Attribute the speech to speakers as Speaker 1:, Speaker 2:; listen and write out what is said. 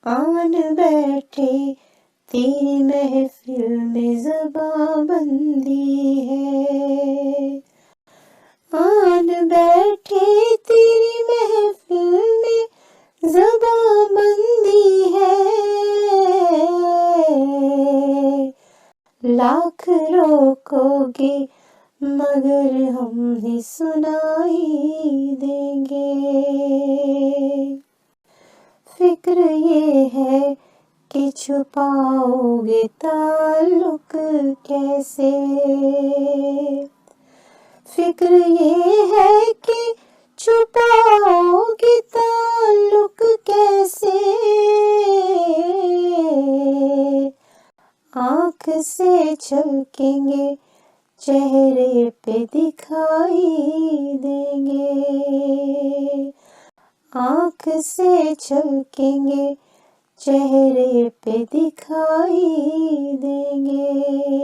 Speaker 1: आन बैठे तेरी महफिल में ज़बां बंदी है। आन बैठे तेरी महफिल में ज़बां बंदी है। लाख रोकोगे मगर हम ही सुनाई देंगे। फिक्र ये है कि छुपाओगे ताल्लुक कैसे। फिक्र ये है कि छुपाओगे ताल्लुक कैसे। आँख से झलकेंगे चेहरे पे दिखाई देंगे। आँख से झलकेंगे चेहरे पे दिखाई देंगे।